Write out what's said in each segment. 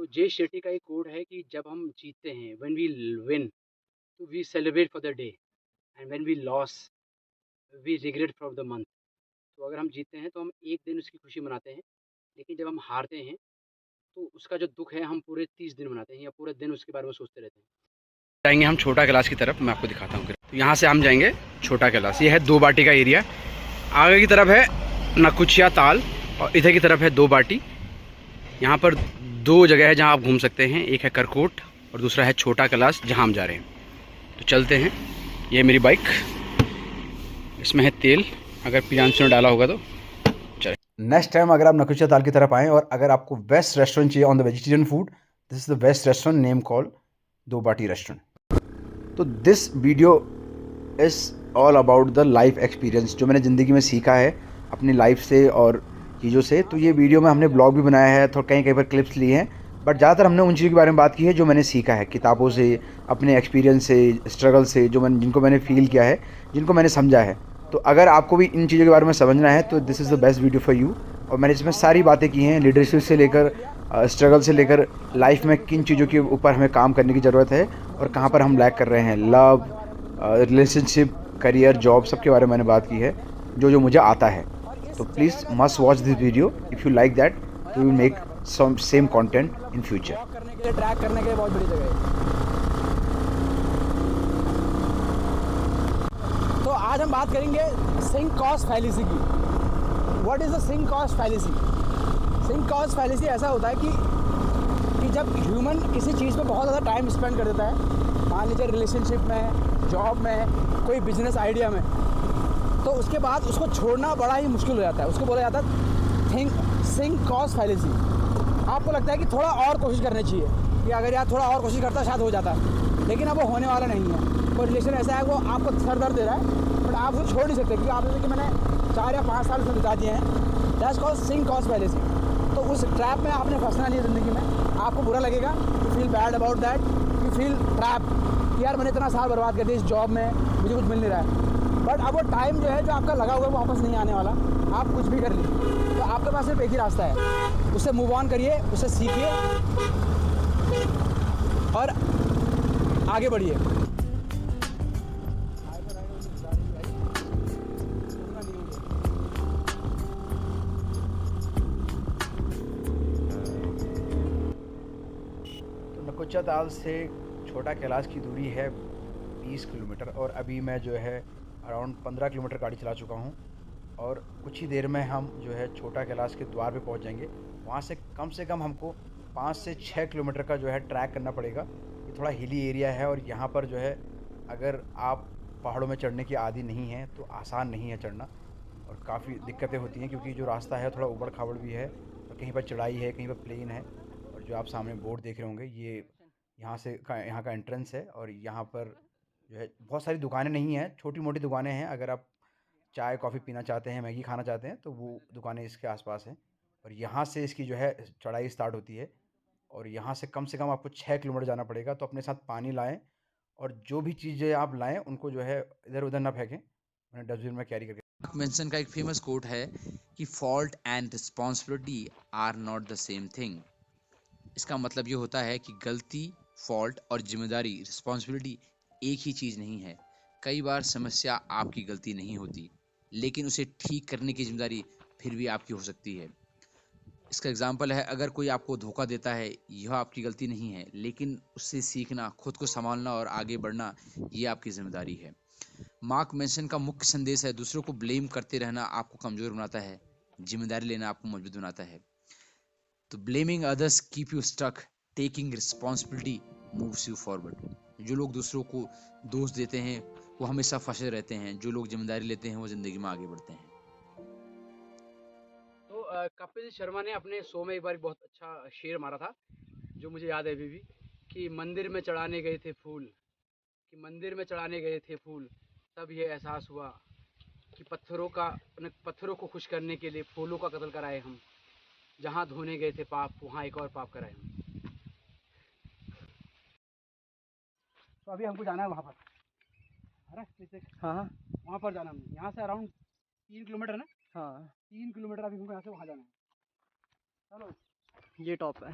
तो जय शेट्टी का एक कोड है कि जब हम जीतते हैं, व्हेन वी विन, तो we celebrate for the day, and when we loss, we regret for the month. तो अगर हम जीतते हैं तो हम एक दिन उसकी खुशी मनाते हैं, लेकिन जब हम हारते हैं तो उसका जो दुःख है हम पूरे 30 दिन मनाते हैं या पूरे दिन उसके बारे में सोचते रहते हैं। जाएंगे हम छोटा कैलाश की तरफ, मैं आपको दिखाता हूँ। तो यहाँ से हम जाएंगे छोटा कैलाश। ये है 2 बाटी का एरिया। आगे की तरफ है नकुचिया ताल और इधर की तरफ है 2 बाटी। यहाँ पर 2 जगह है जहाँ आप घूम सकते हैं, एक है करकोट और दूसरा है छोटा कैलाश जहाँ हम जा रहे हैं। तो चलते हैं। ये मेरी बाइक, इसमें है तेल, अगर प्रियांशु ने डाला होगा तो। नेक्स्ट टाइम अगर आप नकुचिया ताल की तरफ आएँ और अगर आपको बेस्ट रेस्टोरेंट चाहिए on the vegetarian food, this is the best restaurant, name call 2 Baati restaurant. तो this video is all about the life experience, जो मैंने ज़िंदगी में सीखा है अपनी लाइफ से और चीज़ों से। तो ये वीडियो में हमने ब्लॉग भी बनाया है, तो कहीं कहीं पर क्लिप्स लिए हैं, बट ज़्यादातर हमने उन चीज़ों के बारे में बात की है जो मैंने सीखा है किताबों से, अपने एक्सपीरियंस से, स्ट्रगल से, जिनको मैंने फील किया है, जिनको मैंने समझा है। तो अगर आपको भी इन चीज़ों के बारे में समझना है तो this is the best video for you. और मैंने इसमें सारी बातें की हैं, लीडरशिप से लेकर स्ट्रगल से लेकर लाइफ में किन चीज़ों के ऊपर हमें काम करने की ज़रूरत है और कहाँ पर हम लैक कर रहे हैं, लव, रिलेशनशिप, करियर, जॉब, सब के बारे में मैंने बात की है, जो मुझे आता है। तो please must watch this video if you like that, we will make some same content in future. करने के लिए, ट्रैक करने के लिए बहुत बड़ी जगह है। तो आज हम बात करेंगे सिंक कॉस्ट फैलेसी की। What is the sunk cost fallacy? Sunk cost fallacy ऐसा होता है कि जब ह्यूमन किसी चीज़ पे बहुत ज़्यादा टाइम स्पेंड कर देता है, मान लीजिए रिलेशनशिप में, जॉब में, कोई बिजनेस आइडिया में, तो उसके बाद उसको छोड़ना बड़ा ही मुश्किल हो जाता है। उसको बोला जाता है सिंक कॉस्ट फैलेसी। आपको लगता है कि थोड़ा और कोशिश करनी चाहिए, कि अगर यार थोड़ा और कोशिश करता शायद हो जाता, लेकिन अब वो होने वाला नहीं है। कोई रिलेशन ऐसा है वो आपको सर दर्द दे रहा है, बट आप उसको छोड़ नहीं सकते, क्योंकि आप जैसे कि मैंने 4 या 5 साल उसमें बिता दिए हैं। That's called sunk cost fallacy. तो उस ट्रैप में आपने फंसना नहीं है ज़िंदगी में। आपको बुरा लगेगा, you feel bad about that, you feel trap कि यार मैंने इतना साल बर्बाद कर दिया इस जॉब में, मुझे कुछ मिल नहीं रहा है। बट अब वो टाइम जो है जो आपका लगा हुआ है वो वापस नहीं आने वाला, आप कुछ भी कर लीजिए। तो आपके पास सिर्फ एक ही रास्ता है, उससे मूव ऑन करिए, उससे सीखिए और आगे बढ़िए। तो नकुचिया ताल से छोटा कैलाश की दूरी है 20 किलोमीटर और अभी मैं जो है अराउंड 15 किलोमीटर गाड़ी चला चुका हूँ और कुछ ही देर में हम जो है छोटा कैलाश के द्वार पे पहुँच जाएंगे। वहाँ से कम हमको 5 से 6 किलोमीटर का जो है ट्रैक करना पड़ेगा। ये थोड़ा हिली एरिया है और यहाँ पर जो है अगर आप पहाड़ों में चढ़ने की आदी नहीं हैं तो आसान नहीं है चढ़ना और काफ़ी दिक्कतें होती हैं, क्योंकि जो रास्ता है थोड़ा ऊबड़ खाबड़ भी है और कहीं पर चढ़ाई है, कहीं पर प्लेन है। और जो आप सामने बोर्ड देख रहे होंगे, ये यहाँ का एंट्रेंस है और यहाँ पर जो है बहुत सारी दुकानें नहीं हैं, छोटी मोटी दुकानें हैं। अगर आप चाय कॉफ़ी पीना चाहते हैं, मैगी खाना चाहते हैं, तो वो दुकानें इसके आसपास हैं। और यहाँ से इसकी जो है चढ़ाई स्टार्ट होती है और यहाँ से कम आपको 6 किलोमीटर जाना पड़ेगा। तो अपने साथ पानी लाएं और जो भी चीज़ें आप लाएं उनको जो है इधर उधर ना फेंकें, उन्हें डस्टबिन में कैरी करके। मार्क मेंसन का एक फेमस कोट है कि fault and responsibility are not the same thing. इसका मतलब ये होता है कि गलती, फॉल्ट और जिम्मेदारी, रिस्पॉन्सिबिलिटी एक ही चीज़ नहीं है। कई बार समस्या आपकी गलती नहीं होती, लेकिन उसे ठीक करने की जिम्मेदारी फिर भी आपकी हो सकती है। इसका एग्जाम्पल है, अगर कोई आपको धोखा देता है, यह आपकी गलती नहीं है, लेकिन उससे सीखना, खुद को संभालना और आगे बढ़ना, ये आपकी जिम्मेदारी है। मार्क मेंसन का मुख्य संदेश है, दूसरों को ब्लेम करते रहना आपको कमजोर बनाता है, जिम्मेदारी लेना आपको मजबूत बनाता है। तो blaming others keep you stuck, taking responsibility moves you forward. जो लोग दूसरों को दोष देते हैं वो हमेशा फंसे रहते हैं, जो लोग जिम्मेदारी लेते हैं वो जिंदगी में आगे बढ़ते हैं। तो कपिल शर्मा ने अपने शो में एक बार बहुत अच्छा शेर मारा था, जो मुझे याद है अभी भी, कि मंदिर में चढ़ाने गए थे फूल, कि मंदिर में चढ़ाने गए थे फूल, तब ये एहसास हुआ कि पत्थरों को खुश करने के लिए फूलों का कत्ल कराए हम, जहाँ धोने गए थे पाप वहाँ एक और पाप कराए हम। तो अभी हमको जाना है वहाँ पर, अरे हाँ हाँ, वहाँ पर जाना है। यहाँ से अराउंड 3 किलोमीटर ना, हाँ 3 किलोमीटर अभी हमको यहाँ से वहाँ जाना है। चलो, ये टॉप है।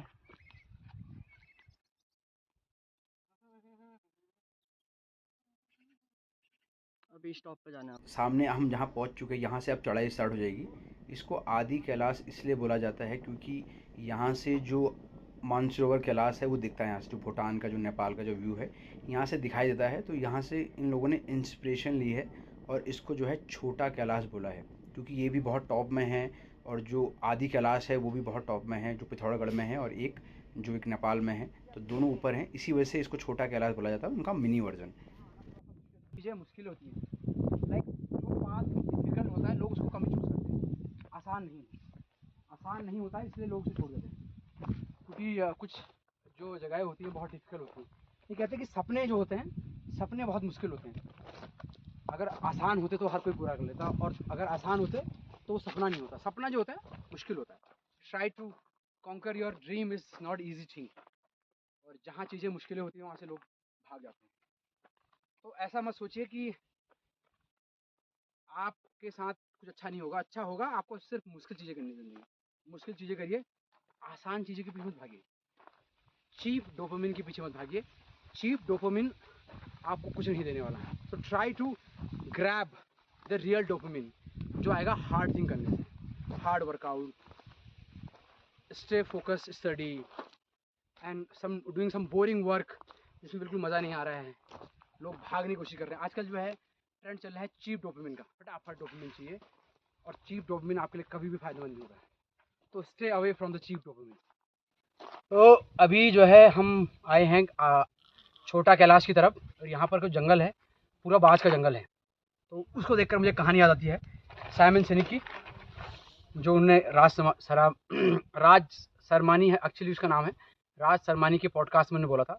अभी स्टॉप पे जाना है। सामने हम जहाँ पहुँच चुके हैं, यहाँ से अब चढ़ाई स्टार्ट हो जाएगी। इसको आदि कैलाश इसलिए बोला जाता है क्योंकि यहाँ से जो मानसरोवर कैलाश है वो दिखता है। यहाँ से जो भूटान का, जो नेपाल का जो व्यू है यहाँ से दिखाई देता है। तो यहाँ से इन लोगों ने इंस्पिरेशन ली है और इसको जो है छोटा कैलाश बोला है, क्योंकि ये भी बहुत टॉप में है। और जो आदि कैलाश है वो भी बहुत टॉप में है, जो पिथौरागढ़ में है, और एक जो एक नेपाल में है। तो दोनों ऊपर हैं, इसी वजह से इसको छोटा कैलाश बोला जाता है, उनका मिनी वर्जन। चीज़ें मुश्किल होती हैं, लाइक जो पाथ डिफिकल्ट होता है लोग उसको कम चूज़ करते हैं। आसान नहीं होता है, इसलिए लोग उसे छोड़ देते हैं, क्योंकि कुछ जो जगहें होती हैं बहुत डिफिकल्ट होती हैं। ये कहते हैं कि सपने जो होते हैं, सपने बहुत मुश्किल होते हैं। अगर आसान होते तो हर कोई पूरा कर लेता, और अगर आसान होते तो वो सपना नहीं होता। सपना जो होता है मुश्किल होता है। Try to conquer your dream is not easy thing. और जहाँ चीज़ें मुश्किलें होती हैं वहाँ से लोग भाग जाते हैं। तो ऐसा मत सोचिए कि आपके साथ कुछ अच्छा नहीं होगा। अच्छा होगा, आपको सिर्फ मुश्किल चीज़ें करनी ज़िंदगी में। मुश्किल चीज़ें करिए, आसान चीज़ों के पीछे मत भागिए, चीप डोपामिन के पीछे मत भागिए। चीप डोपामिन आपको कुछ नहीं देने वाला है। तो try to grab the real dopamine, जो आएगा हार्ड थिंग करने से, hard workout, stay focus study, and doing some boring work जिसमें बिल्कुल मज़ा नहीं आ रहा है। लोग भागने की कोशिश कर रहे हैं। आजकल जो है ट्रेंड चल रहा है चीप डोपामिन का। फटाफट डोपामिन चाहिए, और चीप डोपामिन आपके लिए कभी भी फायदेमंद नहीं होगा। तो stay away from the cheap dopamine. तो अभी जो है हम आए हैं छोटा कैलाश की तरफ, और यहाँ पर कुछ जंगल है, पूरा बाँस का जंगल है। तो उसको देखकर मुझे कहानी याद आती है साइमन सिनिक की, जो उनने राज सरमानी है एक्चुअली उसका नाम है। राज सरमानी के पॉडकास्ट में उन्होंने बोला था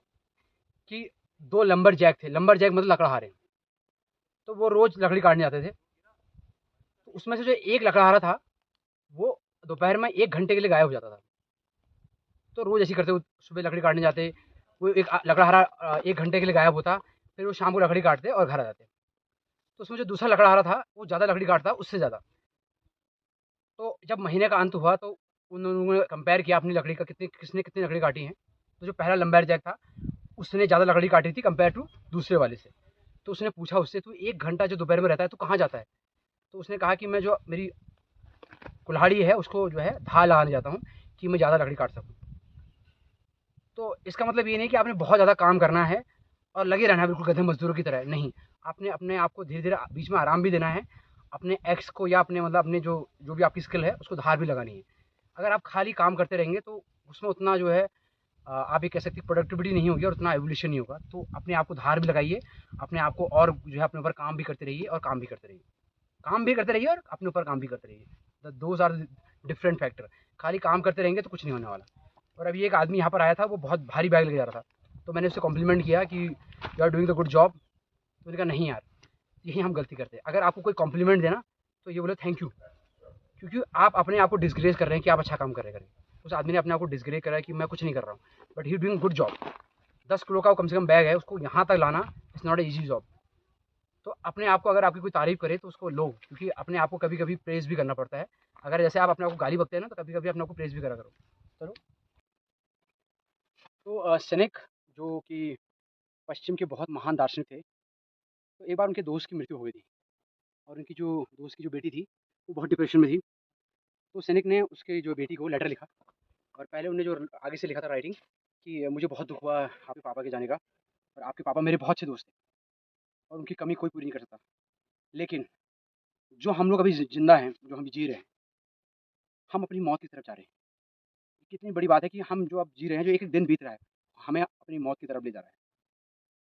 कि 2 लंबर जैक थे। लंबर जैक मतलब लकड़हारे। तो वो रोज़ लकड़ी काटने जाते थे। तो उसमें से जो एक लकड़हारा था वो दोपहर में 1 घंटे के लिए गायब हो जाता था। तो रोज़ ऐसे ही करते, वो सुबह लकड़ी काटने जाते, वो एक लकड़हारा 1 घंटे के लिए गायब होता, फिर वो शाम को लकड़ी काटते और घर आ जाते। तो उसमें जो दूसरा लकड़हारा था वो ज़्यादा लकड़ी काटता, उससे ज़्यादा। तो जब महीने का अंत हुआ तो उन लोगों ने कंपेयर किया अपनी लकड़ी का, किसने कितनी लकड़ी काटी है। तो जो पहला लंबैर जैक था उसने ज़्यादा लकड़ी काटी थी कंपेयर टू दूसरे वाले से। तो उसने पूछा उससे, तू 1 घंटा जो दोपहर में रहता है तो कहाँ जाता है? तो उसने कहा कि मैं जो मेरी कुल्हाड़ी है उसको जो है धार लगाने जाता हूँ कि मैं ज़्यादा लकड़ी काट सकूँ। तो इसका मतलब ये नहीं कि आपने बहुत ज़्यादा काम करना है और लगे रहना है बिल्कुल गधे मजदूरों की तरह। नहीं, आपने अपने आप को धीरे धीरे बीच में आराम भी देना है। अपने एक्स को या अपने मतलब अपने जो भी आपकी स्किल है उसको धार भी लगानी है। अगर आप खाली काम करते रहेंगे तो उसमें उतना जो है आप ये कह सकते हैं प्रोडक्टिविटी नहीं होगी और उतना एवोल्यूशन नहीं होगा। तो अपने आप को धार भी लगाइए, अपने आप को और जो है अपने ऊपर काम भी करते रहिए, और काम भी करते रहिए, काम भी करते रहिए और अपने ऊपर काम भी करते रहिए। Those are different factor. खाली काम करते रहेंगे तो कुछ नहीं होने वाला। और अभी एक आदमी यहाँ पर आया था, वो बहुत भारी बैग लेके जा रहा था। तो मैंने उससे कॉम्प्लीमेंट किया कि you are doing the good job. तो उसने कहा नहीं यार, यही हम गलती करते हैं। अगर आपको कोई कॉम्प्लीमेंट देना तो ये बोले थैंक यू, क्योंकि आप अपने आप को डिसग्रेस कर रहे हैं कि आप अच्छा काम कर रहे हैं। उस आदमी ने अपने आप को डिसग्रेस करा है कि मैं कुछ नहीं कर रहा हूँ, but he doing good job. 10 kilo का कम से कम बैग है, उसको यहाँ तक लाना it's not a easy job. तो अपने आप को अगर आपकी कोई तारीफ करे तो उसको लो, क्योंकि अपने आप को कभी कभी प्रेज भी करना पड़ता है। अगर जैसे आप अपने आप को गाली बकते हैं ना, तो कभी कभी अपने आप को प्रेज भी करा करो। चलो, तो सेनेक जो कि पश्चिम के बहुत महान दार्शनिक थे, तो एक बार उनके दोस्त की मृत्यु हो गई थी, और उनकी जो दोस्त की जो बेटी थी वो बहुत डिप्रेशन में थी। तो सेनेक ने उसके जो बेटी को लेटर लिखा, और पहले उन्होंने जो आगे से लिखा था राइटिंग कि मुझे बहुत दुख हुआ आपके पापा के जाने का, और आपके पापा मेरे बहुत अच्छे दोस्त थे और उनकी कमी कोई पूरी नहीं कर सकता। लेकिन जो हम लोग अभी जिंदा हैं, जो हम जी रहे हैं, हम अपनी मौत की तरफ जा रहे हैं। कितनी बड़ी बात है कि हम जो अब जी रहे हैं, जो एक एक दिन बीत रहा है, हमें अपनी मौत की तरफ ले जा रहा है।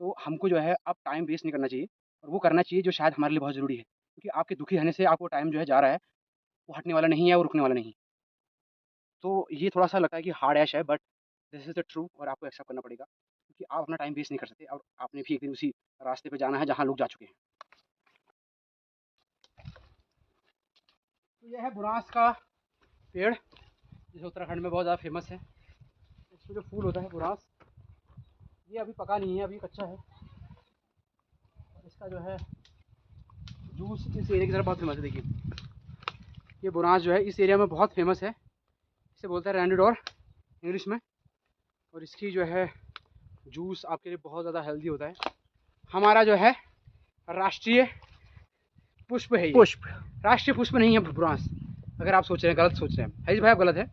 तो हमको जो है अब टाइम वेस्ट नहीं करना चाहिए, और वो करना चाहिए जो शायद हमारे लिए बहुत ज़रूरी है, क्योंकि आपके दुखी रहने से आपको टाइम जो है जा रहा है, वो हटने वाला नहीं है, वो रुकने वाला नहीं। तो ये थोड़ा सा लगता है कि हार्ड ऐश है, but this is the true, और आपको एक्सेप्ट करना पड़ेगा, क्योंकि आप अपना टाइम वेस्ट नहीं कर सकते, और आपने भी एक दिन उसी रास्ते पे जाना है जहाँ लोग जा चुके हैं। तो यह है बुरांस का पेड़, जिसे उत्तराखंड में बहुत ज़्यादा फेमस है। इसमें जो फूल होता है बुरांस, ये अभी पका नहीं है, अभी कच्चा है। इसका जो है जूस इस एरिया की तरफ बहुत फेमस है। देखिए, ये बुरांस जो है इस एरिया में बहुत फेमस है। इसे बोलते हैं रैंडिडोर इंग्लिश में, और इसकी जो है जूस आपके लिए बहुत ज़्यादा हेल्दी होता है। हमारा जो है राष्ट्रीय पुष्प है ये। पुष्प राष्ट्रीय पुष्प नहीं है बुरांस, अगर आप सोच रहे हैं, गलत सोच रहे हैं हरीश भाई, आप गलत है।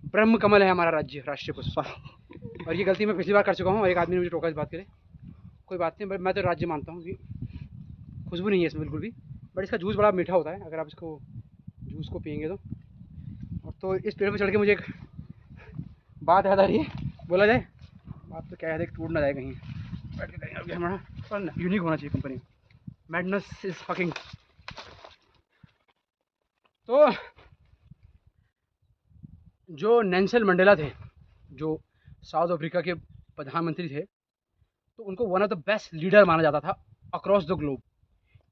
ब्रह्म कमल है हमारा राज्य राष्ट्रीय पुष्प। और ये गलती मैं पिछली बार कर चुका हूँ और एक आदमी ने मुझे टोका इस बात के लिए। कोई बात नहीं, बट मैं तो राज्य मानता हूँ कि खुशबू नहीं है इसमें बिल्कुल भी, बट इसका जूस बड़ा मीठा होता है अगर आप इसको जूस को पियेंगे तो। और तो इस पेड़ पर चढ़ के मुझे एक बात याद आ रही है, बोला जाए बात तो क्या है, टूट ना जाए कहीं, बैठ के कहीं अभी हमारा पर यूनिक होना चाहिए कंपनी। Madness is fucking. तो जो नेल्सन मंडेला थे, जो साउथ अफ्रीका के प्रधानमंत्री थे, तो उनको one of the best leader माना जाता था across the globe.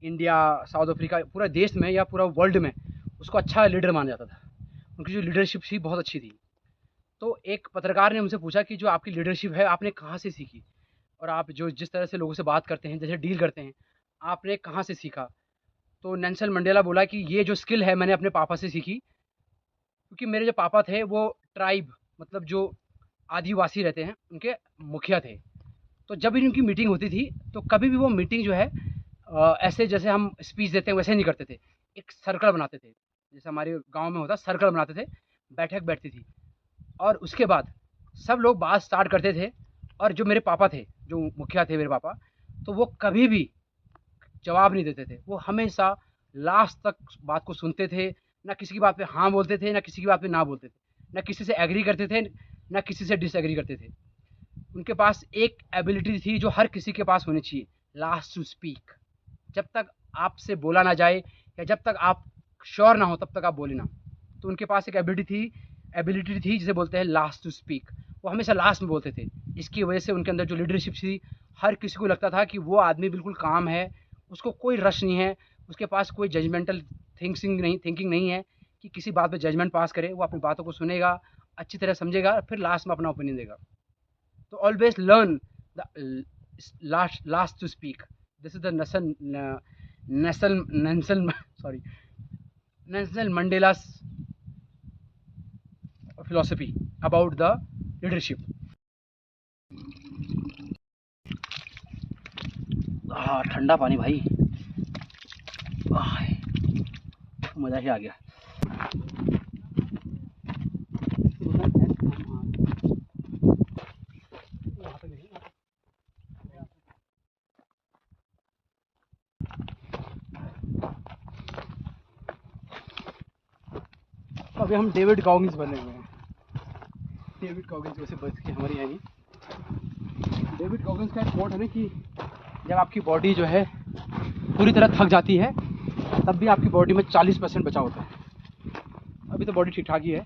India, south Africa, पूरा देश में या पूरा वर्ल्ड में उसको अच्छा लीडर माना जाता था। उनकी जो लीडरशिप थी बहुत अच्छी थी। तो एक पत्रकार ने उनसे पूछा कि जो आपकी लीडरशिप है आपने कहाँ से सीखी, और आप जो जिस तरह से लोगों से बात करते हैं, जैसे डील करते हैं, आपने कहाँ से सीखा। तो नेल्सन मंडेला बोला कि ये जो स्किल है मैंने अपने पापा से सीखी, क्योंकि मेरे जो पापा थे वो ट्राइब, मतलब जो आदिवासी रहते हैं, उनके मुखिया थे। तो जब भी उनकी मीटिंग होती थी तो कभी भी वो मीटिंग जो है ऐसे जैसे हम स्पीच देते हैं वैसे नहीं करते थे, एक सर्कल बनाते थे, जैसे हमारे गांव में होता सर्कल बनाते थे, बैठक बैठती थी, और उसके बाद सब लोग बात स्टार्ट करते थे। और जो मेरे पापा थे, जो मुखिया थे मेरे पापा, तो वो कभी भी जवाब नहीं देते थे, वो हमेशा लास्ट तक बात को सुनते थे, ना किसी की बात पे हाँ बोलते थे, ना किसी की बात पे ना बोलते थे, ना किसी से एग्री करते थे, ना किसी से डिसएग्री करते थे। उनके पास एक एबिलिटी थी जो हर किसी के पास होनी चाहिए, लास्ट टू स्पीक। जब तक आपसे बोला ना जाए या जब तक आप श्योर ना हो तब तक आप बोले ना। तो उनके पास एक एबिलिटी थी जिसे बोलते हैं लास्ट टू स्पीक। वो हमेशा लास्ट में बोलते थे। इसकी वजह से उनके अंदर जो लीडरशिप थी, हर किसी को लगता था कि वो आदमी बिल्कुल काम है, उसको कोई रश नहीं है, उसके पास कोई जजमेंटल थिंकिंग नहीं है कि किसी बात पे जजमेंट पास करे। वो अपनी बातों को सुनेगा, अच्छी तरह समझेगा, फिर लास्ट में अपना ओपिनियन देगा। तो always learn the last to speak. This is the Nelson Mandela's philosophy about the leadership. ठंडा पानी भाई, मज़ा ही आ गया। अभी हम डेविड गॉगिंस बने हुए हैं। डेविड गॉगिंस वैसे बच के हमारी है नहीं। डेविड गॉगिंस का एक कोट है ना कि जब आपकी बॉडी जो है पूरी तरह थक जाती है तब भी आपकी बॉडी में 40% बचा होता है। अभी तो बॉडी ठीक ठाक ही है,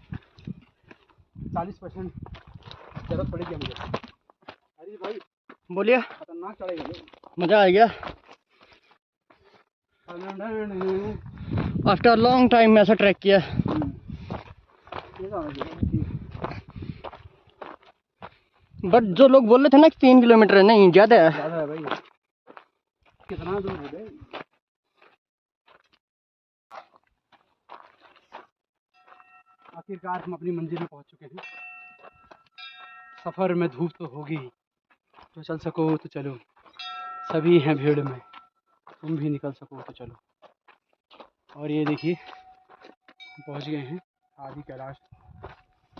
40% ज़रूरत पड़ेगी मुझे। अरे भाई बोलिए। खतरनाक चढ़ेगा, मज़ा आ गया। आफ्टर लॉन्ग टाइम में ऐसा ट्रैक किया। बट जो लोग बोल रहे थे ना कि 3 किलोमीटर है, नहीं ज़्यादा है। ज़्यादा है भाई, कितना दूर है भाई। आखिरकार हम अपनी मंजिल में पहुंच चुके हैं। सफ़र में धूप तो होगी ही, तो चल सको तो चलो, सभी हैं भीड़ में, तुम भी निकल सको तो चलो। और ये देखिए पहुंच गए हैं आदि कैलाश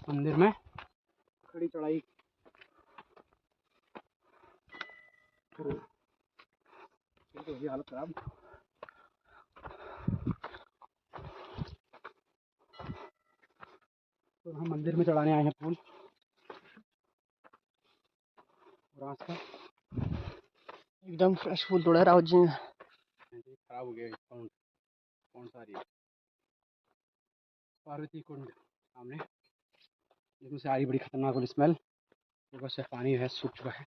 मंदिर में। खड़ी चढ़ाई तो होगी हालत खराब। तो हम मंदिर में चढ़ाने आए हैं फूल। रास्ता एकदम फ्रेश फूल तोड़ा राहुल जी ने। खराब हो गया। कौन सा रही है? पार्वती कुंड सामने, जिसमें से आ रही बड़ी खतरनाक वाली स्मेल। ऊपर से पानी है सूख चुका है।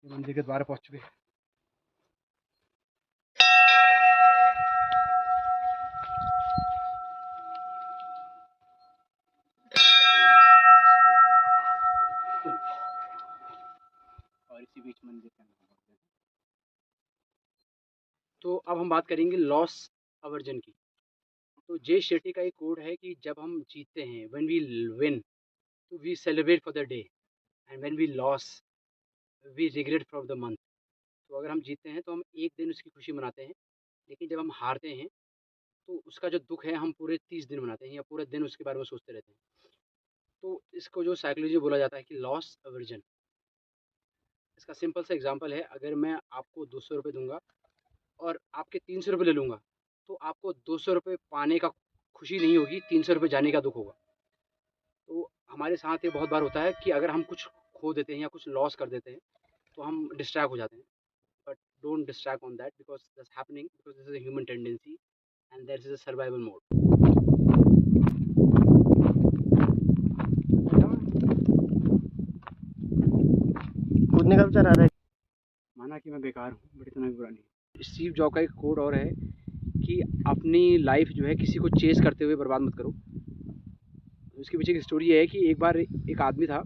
ये मंदिर के द्वार पहुंच चुके हैं। और इसी बीच मंदिर के अंदर पहुंचते हैं। तो अब हम बात करेंगे लॉस अवर्जन की। तो जे शेट्टी का एक कोड है कि जब हम जीतते हैं, व्हेन वी विन, तो we celebrate for the day, and when we loss we regret for the month. तो अगर हम जीतते हैं तो हम एक दिन उसकी खुशी मनाते हैं, लेकिन जब हम हारते हैं तो उसका जो दुःख है हम पूरे 30 दिन मनाते हैं या पूरे दिन उसके बारे में सोचते रहते हैं। तो इसको जो साइकोलॉजी बोला जाता है कि लॉस अवर्जन। इसका सिंपल सा एग्जांपल है, अगर मैं आपको 200 रुपये दूँगा और आपके 300 रुपये ले लूँगा, तो आपको 200 रुपये पाने का खुशी नहीं होगी, 300 रुपये जाने का दुःख होगा। तो हमारे साथ ये बहुत बार होता है कि अगर हम कुछ खो देते हैं या कुछ लॉस कर देते हैं, तो हम डिस्ट्रैक्ट हो जाते हैं। But don't distract on that because that's happening because this is a human tendency and that is a survival mode. कूदने का विचार आ रहा है। माना कि मैं बेकार हूँ, बट इतना भी बुरा नहीं। स्टीव जॉब का एक कोड और है कि अपनी लाइफ जो है किसी को चेस करते हुए बर्बाद मत करो। उसके पीछे की स्टोरी ये है कि एक बार एक आदमी था,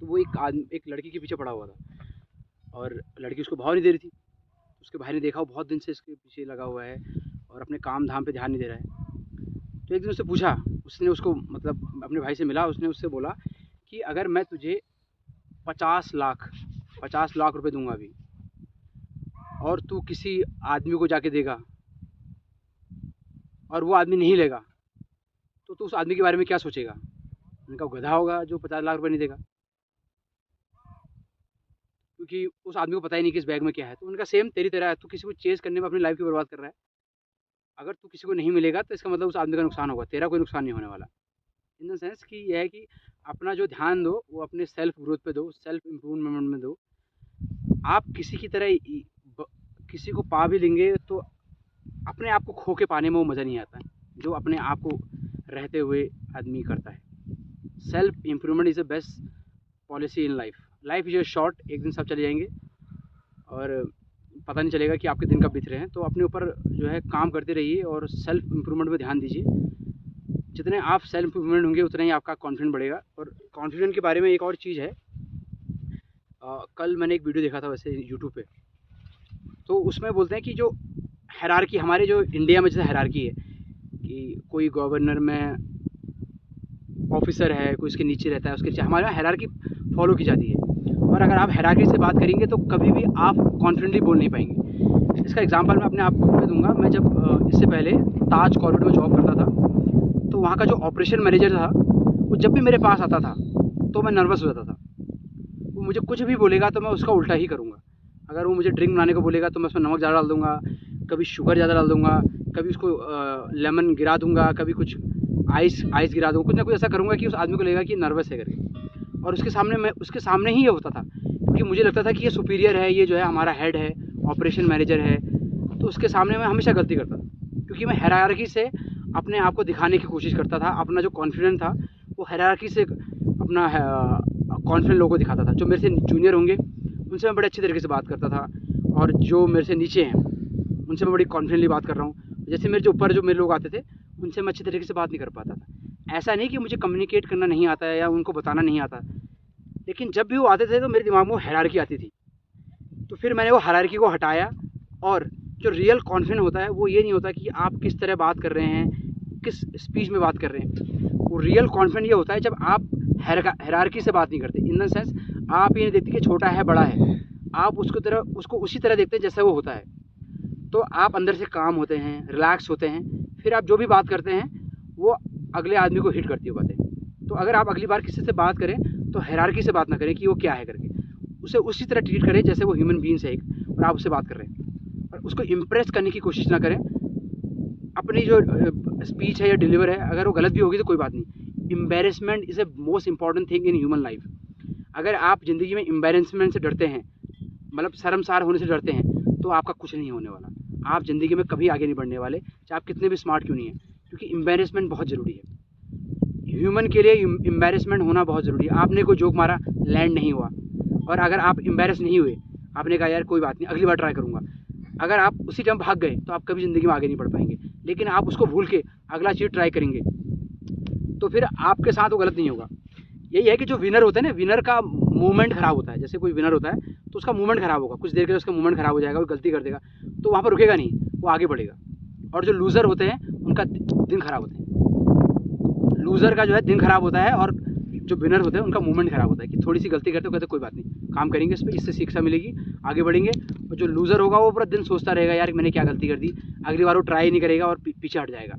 तो वो एक लड़की के पीछे पड़ा हुआ था और लड़की उसको भाव नहीं दे रही थी। उसके भाई ने देखा वो बहुत दिन से इसके पीछे लगा हुआ है और अपने काम धाम पे ध्यान नहीं दे रहा है। तो एक दिन उससे पूछा, उसने उसको मतलब अपने भाई से मिला, उसने उससे बोला कि अगर मैं तुझे 50 लाख रुपए दूंगा अभी और तू किसी आदमी को जाके देगा और वो आदमी नहीं लेगा, तो तू उस आदमी के बारे में क्या सोचेगा? उनका गधा होगा जो 50 लाख रुपए नहीं देगा, क्योंकि उस आदमी को पता ही नहीं कि इस बैग में क्या है। तो उनका सेम तेरी तरह है, तू किसी को चेस करने में अपनी लाइफ की बर्बाद कर रहा है। अगर तू किसी को नहीं मिलेगा तो इसका मतलब उस आदमी का नुकसान होगा, तेरा कोई नुकसान नहीं होने वाला। इन द सेंस कि यह है कि अपना जो ध्यान दो वो अपने सेल्फ ग्रोथ पे दो, सेल्फ इम्प्रूवमेंट में दो। आप किसी की तरह किसी को पा भी लेंगे तो अपने आप को खो के पाने में वो मज़ा नहीं आता है जो अपने आप को रहते हुए आदमी करता है। Self improvement is the best policy in life. Life is short, एक दिन सब चले जाएंगे और पता नहीं चलेगा कि आपके दिन कब बीत रहे हैं। तो अपने ऊपर जो है काम करते रहिए और सेल्फ इम्प्रूवमेंट में ध्यान दीजिए। जितने आप सेल्फ इम्प्रूवमेंट होंगे उतना ही आपका कॉन्फिडेंस बढ़ेगा। और कॉन्फिडेंस के बारे में एक और चीज़ है, कल मैंने एक वीडियो देखा था वैसे यूट्यूब पे, तो उसमें बोलते हैं कि जो हायरार्की हमारे जो इंडिया में जैसे हायरार्की है कि कोई गवर्नर में ऑफिसर है, कोई उसके नीचे रहता है, उसके हमारे यहाँ हायरार्की फॉलो की जाती है। और अगर आप हायरार्की से बात करेंगे तो कभी भी आप कॉन्फिडेंटली बोल नहीं पाएंगे। इसका एग्जांपल मैं अपने आप को दूंगा। मैं जब इससे पहले ताज कॉर्पोरेट में जॉब करता था, तो वहाँ का जो ऑपरेशन मैनेजर था वो जब भी मेरे पास आता था तो मैं नर्वस हो जाता था। वो मुझे कुछ भी बोलेगा तो मैं उसका उल्टा ही करूँगा। अगर वो मुझे ड्रिंक बनाने को बोलेगा तो मैं उसमें नमक ज़्यादा डाल दूँगा, कभी शुगर ज़्यादा डाल दूँगा, कभी उसको लेमन गिरा दूँगा, कभी कुछ आइस गिरा दूँगा। कुछ ना कुछ ऐसा करूँगा कि उस आदमी को लगेगा कि नर्वस है करके। और उसके सामने ही ये होता था, क्योंकि मुझे लगता था कि ये सुपीरियर है, ये जो है हमारा हेड है, ऑपरेशन मैनेजर है। तो उसके सामने मैं हमेशा गलती करता था, क्योंकि मैं हायरार्की से अपने आप को दिखाने की कोशिश करता था। अपना जो कॉन्फिडेंस था वो हायरार्की से अपना कॉन्फिडेंट लोगों को दिखाता था। जो मेरे से जूनियर होंगे उनसे मैं बड़े अच्छे तरीके से बात करता था, और जो मेरे से नीचे हैं उनसे मैं बड़ी कॉन्फिडेंटली बात कर रहा हूँ। जैसे मेरे जो ऊपर जो मेरे लोग आते थे उनसे मैं अच्छे तरीके से बात नहीं कर पाता था। ऐसा नहीं कि मुझे कम्युनिकेट करना नहीं आता है या उनको बताना नहीं आता, लेकिन जब भी वो आते थे तो मेरे दिमाग में वो हायरार्की आती थी। तो फिर मैंने वो हायरार्की को हटाया, और जो रियल कॉन्फिडेंस होता है वो ये नहीं होता कि आप किस तरह बात कर रहे हैं, किस स्पीच में बात कर रहे हैं। वो रियल कॉन्फिडेंस ये होता है जब आप हायरार्की से बात नहीं करते। इन द सेंस आप ये नहीं देखते कि छोटा है बड़ा है, आप उसको उसी तरह देखते हैं जैसा वो होता है। तो आप अंदर से काम होते हैं, रिलैक्स होते हैं, फिर आप जो भी बात करते हैं वो अगले आदमी को हिट करती है बातें। तो अगर आप अगली बार किसी से बात करें तो हायरार्की से बात ना करें कि वो क्या है करके, उसे उसी तरह ट्रीट करें जैसे वो ह्यूमन बीइंग्स है एक, और आप उससे बात कर रहे हैं। और उसको इम्प्रेस करने की कोशिश ना करें। अपनी जो स्पीच है या डिलीवर है, अगर वो गलत भी होगी तो कोई बात नहीं। Embarrassment is a most important thing in human life. अगर आप ज़िंदगी में एम्बेरसमेंट से डरते हैं, मतलब शर्मसार होने से डरते हैं, तो आपका कुछ नहीं होने वाला। आप ज़िंदगी में कभी आगे नहीं बढ़ने वाले, चाहे आप कितने भी स्मार्ट क्यों नहीं हैं, क्योंकि एम्बेरसमेंट बहुत ज़रूरी है। ह्यूमन के लिए एम्बेरसमेंट होना बहुत ज़रूरी है। आपने कोई जोक मारा, लैंड नहीं हुआ, और अगर आप एम्बेरस नहीं हुए, आपने कहा यार कोई बात नहीं अगली बार ट्राई करूँगा, अगर आप उसी टाइम भाग गए तो आप कभी ज़िंदगी में आगे नहीं बढ़ पाएंगे। लेकिन आप उसको भूल के अगला चीज़ ट्राई करेंगे तो फिर आपके साथ वो गलत नहीं होगा। यही है कि जो विनर होता है ना, विनर का मूवमेंट ख़राब होता है। जैसे कोई विनर होता है तो उसका मूवमेंट ख़राब होगा, कुछ देर के लिए उसका मूवमेंट ख़राब हो जाएगा, वो गलती कर देगा तो वहाँ पर रुकेगा नहीं, वो आगे बढ़ेगा। और जो लूज़र होते हैं उनका दिन ख़राब होता है। लूज़र का जो है दिन ख़राब होता है, और जो विनर होते हैं उनका मूवमेंट ख़राब होता है कि थोड़ी सी गलती करते हो, कहते कोई बात नहीं, काम करेंगे इस पर, इससे शिक्षा मिलेगी, आगे बढ़ेंगे। और जो लूज़र होगा वो पूरा दिन सोचता रहेगा यार मैंने क्या गलती कर दी, अगली बार वो ट्राई नहीं करेगा और पीछे हट जाएगा।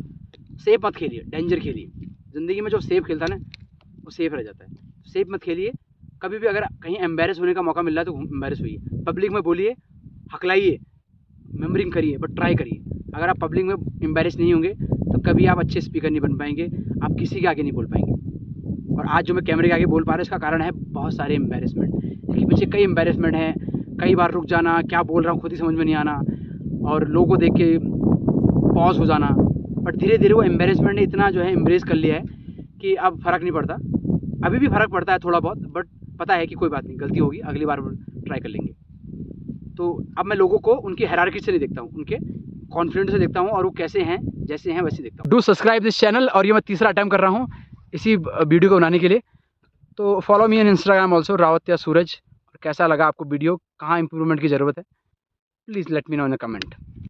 सेफ मत खेलिए, डेंजर खेलिए। ज़िंदगी में जो सेफ खेलता है ना वो सेफ रह जाता है। सेफ मत खेलिए कभी भी। अगर कहीं एम्बेरस होने का मौका मिल रहा है तो एम्बेरस होइए, पब्लिक में बोलिए, हकलाइए, मेमोरिंग करिए, बट ट्राई करिए। अगर आप पब्लिक में एम्बेरस नहीं होंगे तो कभी आप अच्छे स्पीकर नहीं बन पाएंगे, आप किसी के आगे नहीं बोल पाएंगे। और आज जो मैं कैमरे के आगे बोल पा रहा हूँ इसका कारण है बहुत सारे एम्बेरसमेंट। इसके पीछे कई एम्बेरसमेंट हैं, कई बार रुक जाना, क्या बोल रहा हूँ खुद ही समझ में नहीं आना, और लोगों को देख के पॉज हो जाना। बट धीरे धीरे वो एम्बेरसमेंट ने इतना जो है एम्ब्रेस कर लिया है कि अब फ़र्क नहीं पड़ता। अभी भी फ़र्क पड़ता है थोड़ा बहुत, बट पता है कि कोई बात नहीं, गलती होगी, अगली बार ट्राई कर लेंगे। तो अब मैं लोगों को उनकी हायरार्की से नहीं देखता हूँ, उनके कॉन्फिडेंस से देखता हूँ, और वो कैसे हैं, जैसे हैं वैसे देखता हूँ। Do subscribe this channel. और ये मैं तीसरा अटैम्प्ट कर रहा हूँ इसी वीडियो को बनाने के लिए। तो follow me on Instagram also, Rawatiya Suraj. और कैसा लगा आपको वीडियो, कहाँ इंप्रूवमेंट की ज़रूरत है, please let me know in the comment.